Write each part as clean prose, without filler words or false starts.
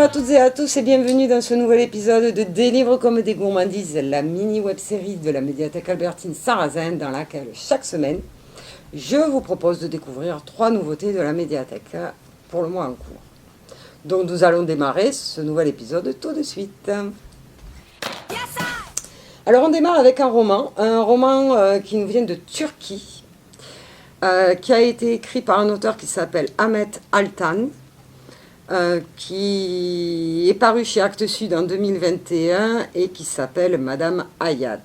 à toutes et à tous et bienvenue dans ce nouvel épisode de Des livres comme des gourmandises, la mini web-série de la médiathèque Albertine Sarrazin dans laquelle chaque semaine je vous propose de découvrir 3 nouveautés de la médiathèque pour le mois en cours. Donc nous allons démarrer ce nouvel épisode tout de suite. Alors on démarre avec un roman qui nous vient de Turquie, qui a été écrit par un auteur qui s'appelle Ahmet Altan, qui est paru chez Actes Sud en 2021 et qui s'appelle Madame Hayat.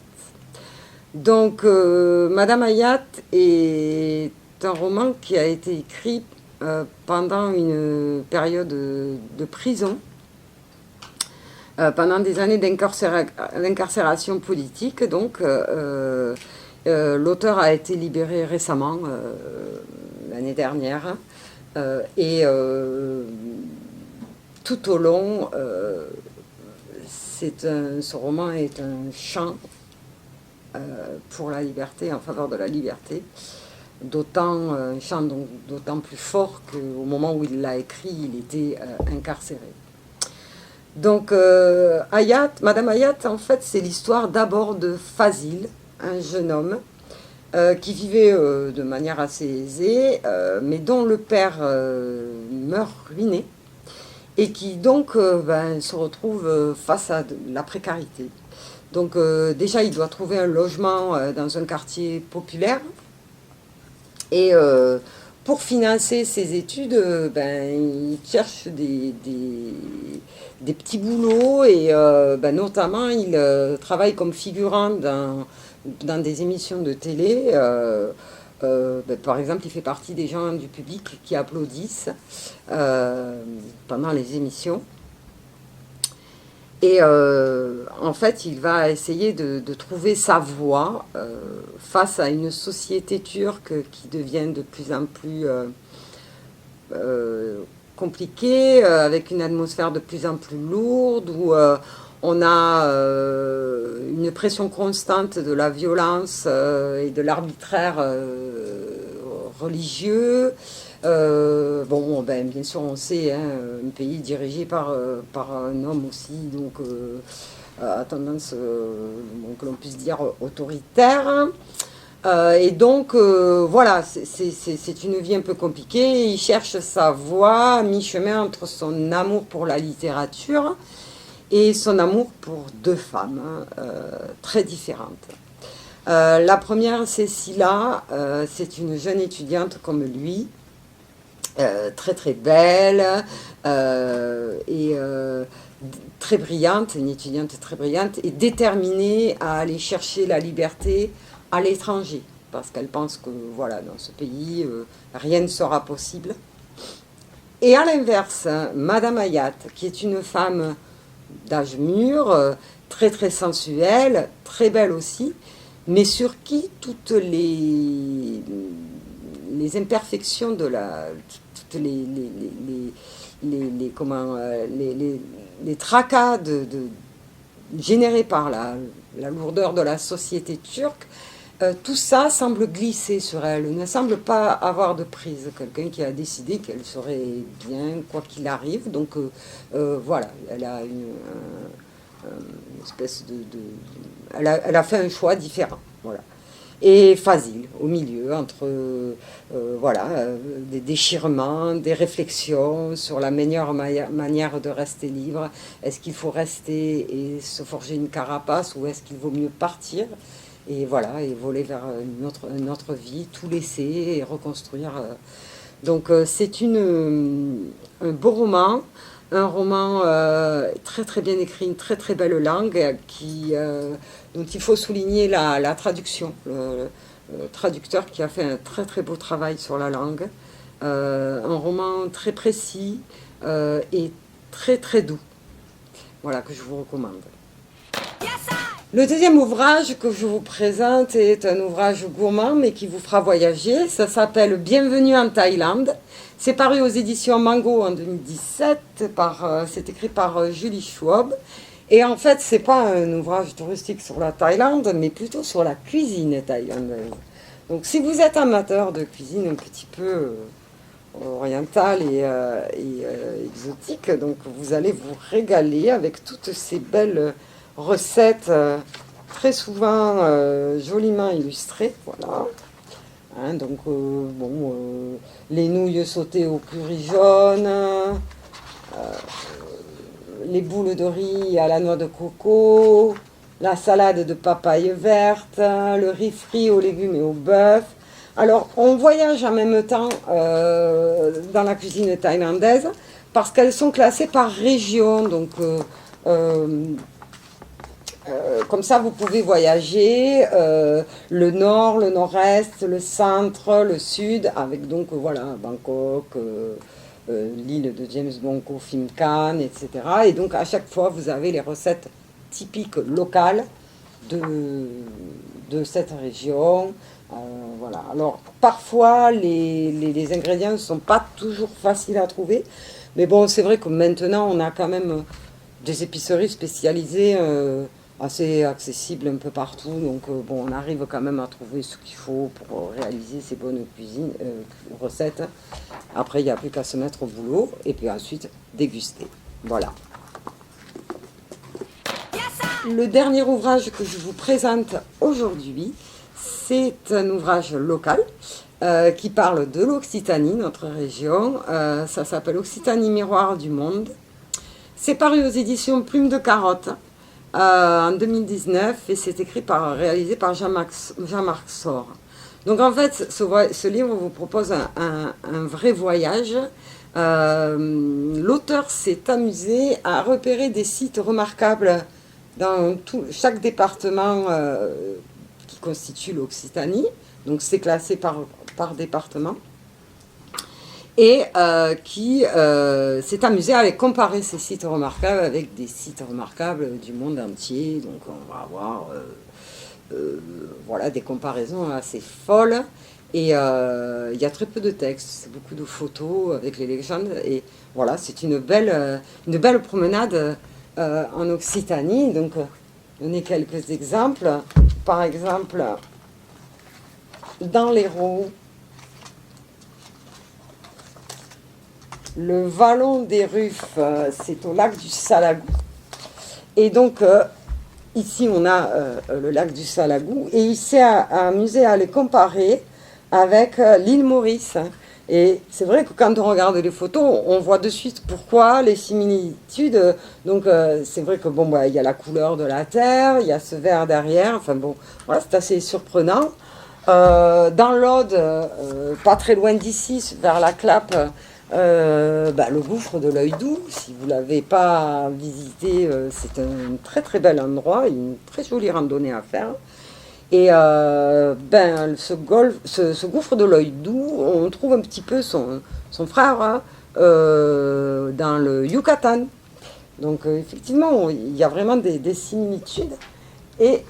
Donc Madame Hayat est un roman qui a été écrit pendant une période de prison, pendant des années d'incarcération politique. Donc l'auteur a été libéré récemment, l'année dernière, et tout au long, ce roman est un chant pour la liberté, en faveur de la liberté, un chant d'autant plus fort qu'au moment où il l'a écrit, il était incarcéré. Donc Madame Hayat, en fait, c'est l'histoire d'abord de Fazil, un jeune homme qui vivait de manière assez aisée, mais dont le père meurt ruiné, et qui donc se retrouve face à la précarité. Donc déjà, il doit trouver un logement dans un quartier populaire, et pour financer ses études, il cherche des petits boulots, et notamment il travaille comme figurant dans des émissions de télé. Par exemple, il fait partie des gens du public qui applaudissent pendant les émissions. Et en fait, il va essayer de trouver sa voie face à une société turque qui devient de plus en plus compliquée, avec une atmosphère de plus en plus lourde, où on a une pression constante de la violence et de l'arbitraire religieux. Bien sûr, on sait, un pays dirigé par un homme aussi, donc à tendance, que l'on puisse dire, autoritaire. Et donc, voilà, c'est une vie un peu compliquée. Il cherche sa voie à mi-chemin entre son amour pour la littérature et son amour pour 2 femmes très différentes. La première, c'est Sila, c'est une jeune étudiante comme lui, très très belle et très brillante, une étudiante très brillante et déterminée à aller chercher la liberté à l'étranger, parce qu'elle pense que voilà, dans ce pays, rien ne sera possible. Et à l'inverse, Madame Hayat, qui est une femme d'âge mûr, très très sensuelle, très belle aussi, mais sur qui toutes les imperfections de toutes les tracas générés par la lourdeur de la société turque, tout ça semble glisser sur elle, ne semble pas avoir de prise. Quelqu'un qui a décidé qu'elle serait bien quoi qu'il arrive. Donc voilà, elle a une espèce elle a fait un choix différent. Voilà. Et Fazil, au milieu, entre des déchirements, des réflexions sur la meilleure manière de rester libre. Est-ce qu'il faut rester et se forger une carapace, ou est-ce qu'il vaut mieux partir et voilà, et voler vers une autre vie, tout laisser et reconstruire. Donc c'est un beau roman, un roman très très bien écrit, une très très belle langue, dont il faut souligner la traduction, le traducteur qui a fait un très très beau travail sur la langue. Un roman très précis et très très doux, voilà, que je vous recommande. Le deuxième ouvrage que je vous présente est un ouvrage gourmand, mais qui vous fera voyager. Ça s'appelle Bienvenue en Thaïlande. C'est paru aux éditions Mango en 2017. C'est écrit par Julie Schwab. Et en fait, c'est pas un ouvrage touristique sur la Thaïlande, mais plutôt sur la cuisine thaïlandaise. Donc si vous êtes amateur de cuisine un petit peu orientale exotique. Donc vous allez vous régaler avec toutes ces belles recettes, très souvent joliment illustrées. Voilà. Hein, donc les nouilles sautées au curry jaune, les boules de riz à la noix de coco, la salade de papaye verte, le riz frit aux légumes et au bœuf. Alors, on voyage en même temps dans la cuisine thaïlandaise parce qu'elles sont classées par région. Donc, comme ça, vous pouvez voyager le nord, le nord-est, le centre, le sud, avec donc, voilà, Bangkok, l'île de James Bangkok, Phim Can, etc. Et donc, à chaque fois, vous avez les recettes typiques locales de cette région. Voilà. Alors, parfois, les ingrédients ne sont pas toujours faciles à trouver. Mais bon, c'est vrai que maintenant, on a quand même des épiceries spécialisées assez accessibles un peu partout. Donc, bon, on arrive quand même à trouver ce qu'il faut pour réaliser ces bonnes recettes. Après, il n'y a plus qu'à se mettre au boulot et puis ensuite déguster. Voilà. Le dernier ouvrage que je vous présente aujourd'hui, c'est un ouvrage local qui parle de l'Occitanie, notre région. Ça s'appelle Occitanie Miroir du Monde. C'est paru aux éditions Plume de Carotte en 2019 et c'est réalisé par Jean-Marc Sor. Donc en fait, ce livre vous propose un vrai voyage. L'auteur s'est amusé à repérer des sites remarquables dans chaque département qui constitue l'Occitanie. Donc c'est classé par département. Et qui s'est amusé à aller comparer ces sites remarquables avec des sites remarquables du monde entier. Donc on va avoir voilà, des comparaisons assez folles. Et il y a très peu de textes, c'est beaucoup de photos avec les légendes. Et voilà, c'est une belle promenade en Occitanie. Donc, donner quelques exemples. Par exemple, dans l'Hérault, le vallon des Ruffes, c'est au lac du Salagou. Et donc, ici, on a le lac du Salagou. Et il s'est amusé à les comparer avec l'île Maurice. Et c'est vrai que quand on regarde les photos, on voit de suite pourquoi les similitudes. Donc c'est vrai que bon, bah, y a la couleur de la terre, il y a ce vert derrière. Enfin bon, voilà, c'est assez surprenant. Dans l'Aude, pas très loin d'ici, vers la Clappe, le gouffre de l'Œil Doux. Si vous l'avez pas visité, c'est un très très bel endroit, une très jolie randonnée à faire. Et ce gouffre de l'Œil Doux, on trouve un petit peu son frère hein, dans le Yucatan. Donc effectivement, il y a vraiment des similitudes. Et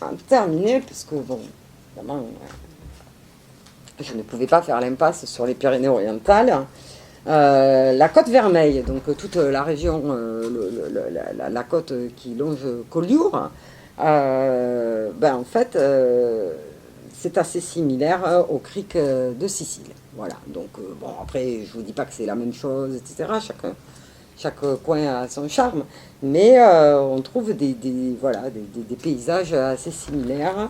en terminer, parce que bon, évidemment, je ne pouvais pas faire l'impasse sur les Pyrénées-Orientales. La côte Vermeille, donc toute la région, la côte qui longe Collioure, en fait, c'est assez similaire au cric de Sicile. Voilà, donc bon, après, je vous dis pas que c'est la même chose, etc. Chaque coin a son charme, mais on trouve des paysages assez similaires.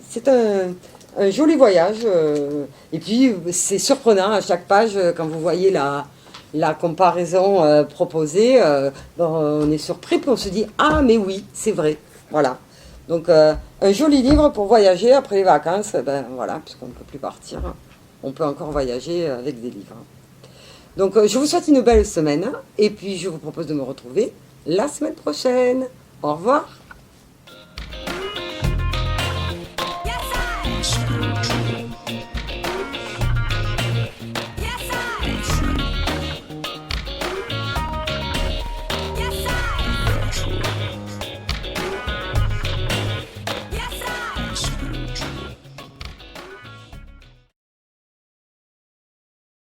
C'est un joli voyage, et puis c'est surprenant à chaque page quand vous voyez la comparaison proposée, on est surpris, puis on se dit « Ah, mais oui, c'est vrai !» Voilà. Donc, un joli livre pour voyager après les vacances, voilà, puisqu'on ne peut plus partir, on peut encore voyager avec des livres. Donc, je vous souhaite une belle semaine, et puis je vous propose de me retrouver la semaine prochaine. Au revoir.